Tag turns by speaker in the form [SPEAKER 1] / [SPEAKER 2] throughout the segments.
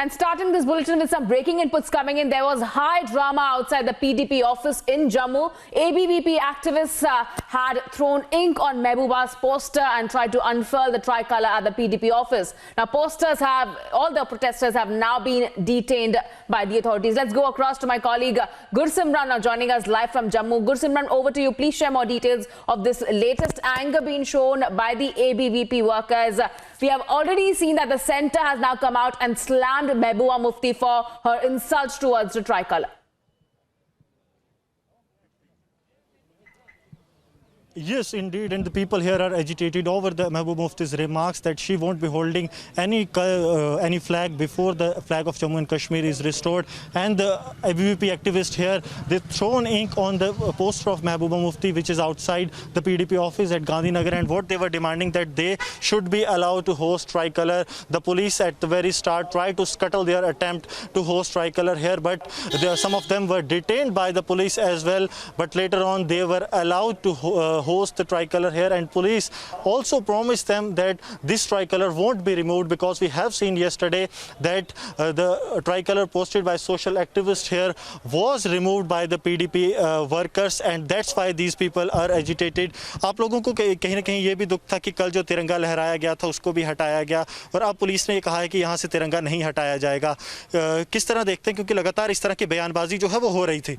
[SPEAKER 1] And starting this bulletin with some breaking inputs coming in, there was high drama outside the PDP office in Jammu. ABVP activists had thrown ink on Mehbooba's poster and tried to unfurl the tricolour at the PDP office. Now, all the protesters have now been detained by the authorities. Let's go across to my colleague Gursimran, now joining us live from Jammu. Gursimran, over to you. Please share more details of this latest anger being shown by the ABVP workers. We have already seen that the centre has now come out and slammed Mehbooba Mufti for her insults towards the tricolour.
[SPEAKER 2] Yes, indeed, and the people here are agitated over the Mehbooba Mufti's remarks that she won't be holding any flag before the flag of Jammu and Kashmir is restored. And the ABVP activists here, they've thrown ink on the poster of Mehbooba Mufti, which is outside the PDP office at Gandhinagar, and what they were demanding that they should be allowed to host tricolour. The police at the very start tried to scuttle their attempt to host tricolour here, but some of them were detained by the police as well. But later on, they were allowed to host the tricolour here, and police also promised them that this tricolour won't be removed, because we have seen yesterday that the tricolour posted by social activists here was removed by the PDP workers, and that's why these people are agitated. आप लोगों को कहीं ना कहीं ये भी दुख था कि कल जो तिरंगा लहराया गया था उसको भी हटाया गया, और अब पुलिस ने ये कहा है कि यहाँ से तिरंगा नहीं हटाया जाएगा. किस तरह देखते हैं, क्योंकि लगातार इस तरह की बयानबाजी जो है वो हो रही थी.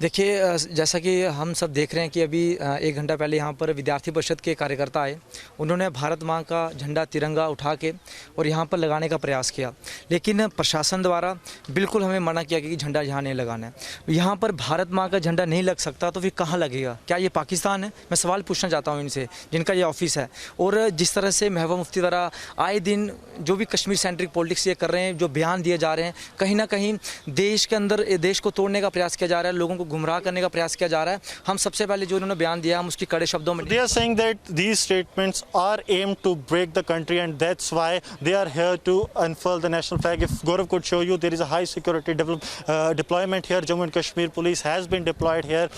[SPEAKER 3] देखिए, जैसा कि हम सब देख रहे हैं कि अभी 1 घंटा पहले यहाँ पर विद्यार्थी परिषद के कार्यकर्ता आए. उन्होंने भारत माँ का झंडा तिरंगा उठा के और यहाँ पर लगाने का प्रयास किया, लेकिन प्रशासन द्वारा बिल्कुल हमें मना किया कि झंडा यहाँ नहीं लगाना है. यहाँ पर भारत माँ का झंडा नहीं लग सकता तो फिर कहाँ लगेगा? क्या ये पाकिस्तान है? मैं सवाल पूछना चाहता हूँ इनसे, जिनका ये ऑफिस है. और जिस तरह से महबूबा मुफ्ती द्वारा आए दिन जो भी कश्मीर सेंट्रिक पॉलिटिक्स ये कर रहे हैं, जो बयान दिए जा रहे हैं, कहीं ना कहीं देश के अंदर देश को तोड़ने का प्रयास किया जा रहा है, लोगों को गुमराह करने का प्रयास किया जा रहा है. हम सबसे पहले जो उन्होंने बयान दिया हम उसकी कड़े शब्दों में
[SPEAKER 2] They are saying that these statements are aimed to break the country, and that's why they are here to unfurl the national flag. If Gaurav could show you, there is a high security deployment here. Jammu and Kashmir police has been deployed here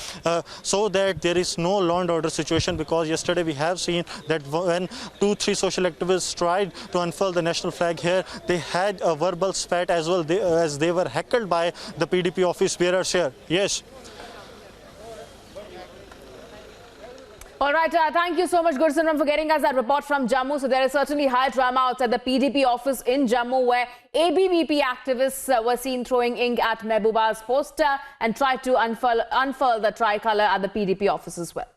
[SPEAKER 2] so that there is no law and order situation, because yesterday we have seen that when 2-3 social activists tried to unfurl the national flag here, they had a verbal spat as well, as they were heckled by the PDP office bearers here. Yes.
[SPEAKER 1] All right, thank you so much, Gursimran, for getting us that report from Jammu. So there is certainly high drama outside the PDP office in Jammu, where ABVP activists were seen throwing ink at Mehbooba's poster and tried to unfurl the tricolour at the PDP office as well.